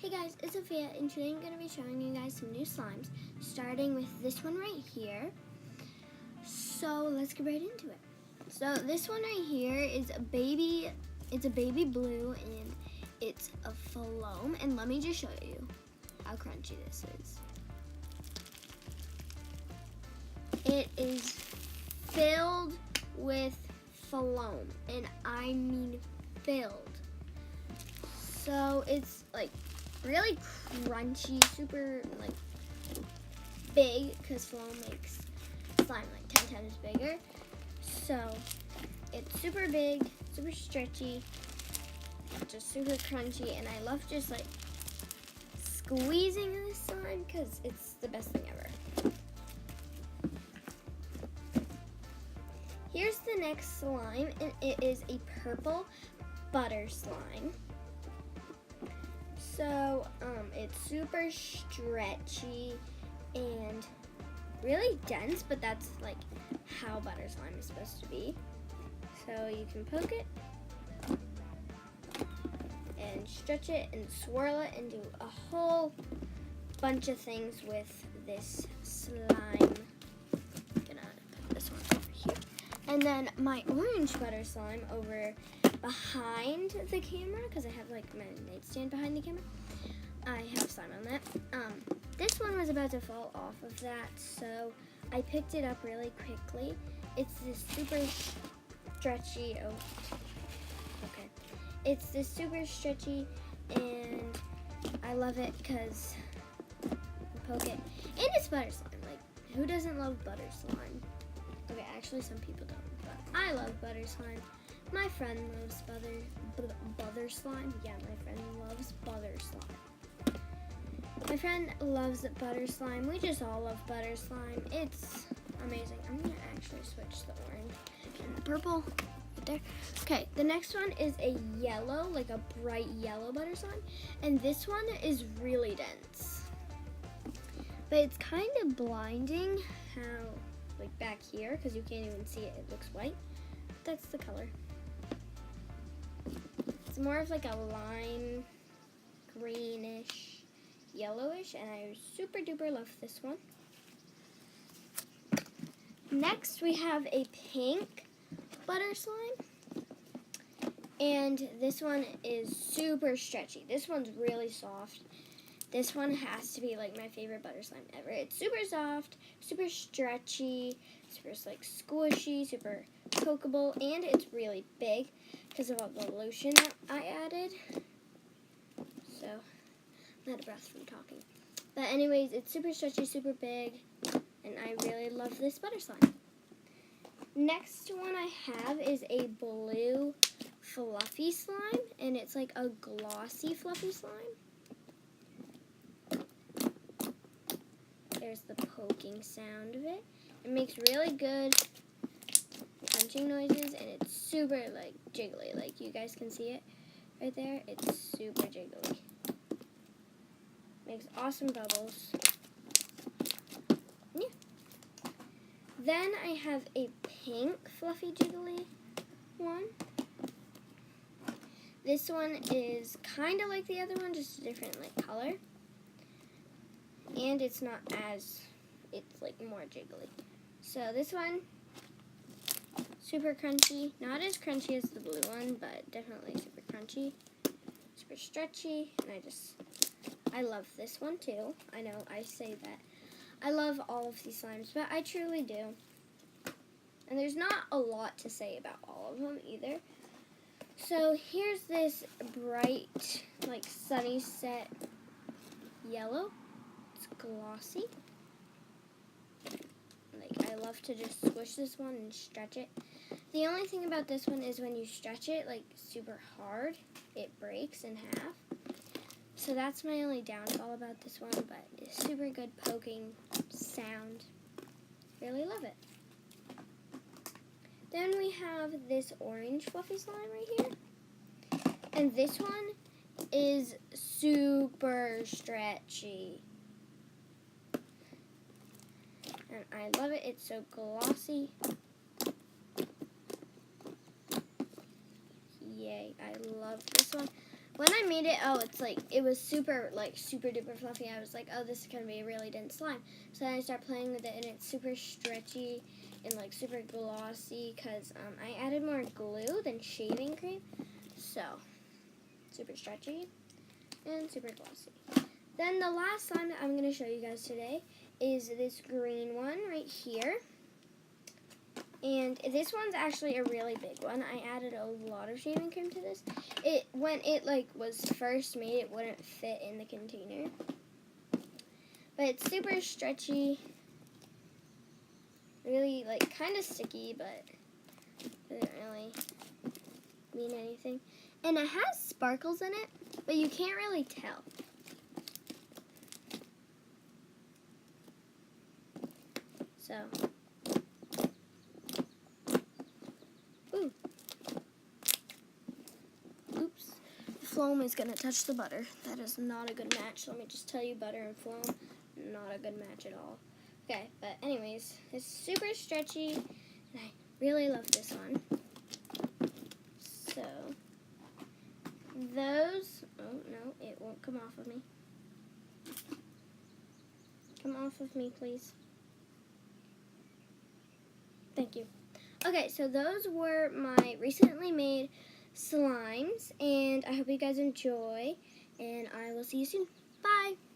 Hey guys, it's Sophia, and today I'm going to be showing you guys some new slimes, starting with this one right here. So let's get right into it. So this one right here is a baby blue, and it's a foam. And let me just show you how crunchy this is. It is filled with foam, and I mean filled. So it's like really crunchy, super like big, because foam makes slime like 10 times bigger. So it's super big, super stretchy, just super crunchy, and I love just like squeezing this slime because it's the best thing ever. Here's the next slime, and it is a purple butter slime. So it's super stretchy and really dense, but that's like how butter slime is supposed to be. So you can poke it and stretch it and swirl it and do a whole bunch of things with this slime. I'm gonna put this one over here. And then my orange butter slime over behind the camera, because I have like my nightstand behind the camera. I have slime on that. This one was about to fall off of that, so I picked it up really quickly. It's this super stretchy. Oh, okay. It's this super stretchy, and I love it because you poke it, and it's butter slime. Like, who doesn't love butter slime? Okay, actually, some people don't, but I love butter slime. My friend loves butter slime. Yeah, my friend loves butter slime. My friend loves butter slime. We just all love butter slime. It's amazing. I'm gonna actually switch the orange and the purple right there. Okay, the next one is a yellow, like a bright yellow butter slime, and this one is really dense. But it's kind of blinding how, like back here, because you can't even see it. It looks white. That's the color. It's more of like a lime, greenish, yellowish, and I super duper love this one. Next we have a pink butter slime, and this one is super stretchy. This one's really soft. This one has to be like my favorite butter slime ever. It's super soft, super stretchy, super like squishy, super pokeable, and it's really big because of all the lotion that I added. So I'm out of breath from talking. But anyways, it's super stretchy, super big, and I really love this butter slime. Next one I have is a blue fluffy slime, and it's like a glossy fluffy slime. There's the poking sound of it. It makes really good crunching noises, and it's super like jiggly. Like you guys can see it right there. It's super jiggly. Makes awesome bubbles. Yeah. Then I have a pink fluffy jiggly one. This one is kind of like the other one, just a different like color. And it's not as, it's like more jiggly. So this one, super crunchy. Not as crunchy as the blue one, but definitely super crunchy. Super stretchy, and I love this one too. I know I say that. I love all of these slimes, but I truly do. And there's not a lot to say about all of them either. So here's this bright, like sunny set yellow. It's glossy. Like I love to just squish this one and stretch it. The only thing about this one is when you stretch it like super hard, it breaks in half. So that's my only downfall about this one, but it's super good poking sound. Really love it. Then we have this orange fluffy slime right here. And this one is super stretchy. And I love it. It's so glossy. Yay, I love this one. when I made it, it was super duper fluffy. I was like, oh, this is gonna be a really dense slime. So then I started playing with it, and it's super stretchy and like super glossy because I added more glue than shaving cream. So super stretchy and super glossy. Then the last slime that I'm gonna show you guys today is this green one right here. And this one's actually a really big one. I added a lot of shaving cream to this. When it was first made, it wouldn't fit in the container. But it's super stretchy. Really kind of sticky, but doesn't really mean anything. And it has sparkles in it, but you can't really tell. So oops, the foam is going to touch the butter. That is not a good match. Let me just tell you, butter and foam, not a good match at all. Okay, but anyways, it's super stretchy, and I really love this one. So, those, oh no, it won't come off of me. Come off of me, please. Thank you. Okay, so those were my recently made slimes, and I hope you guys enjoy, and I will see you soon. Bye!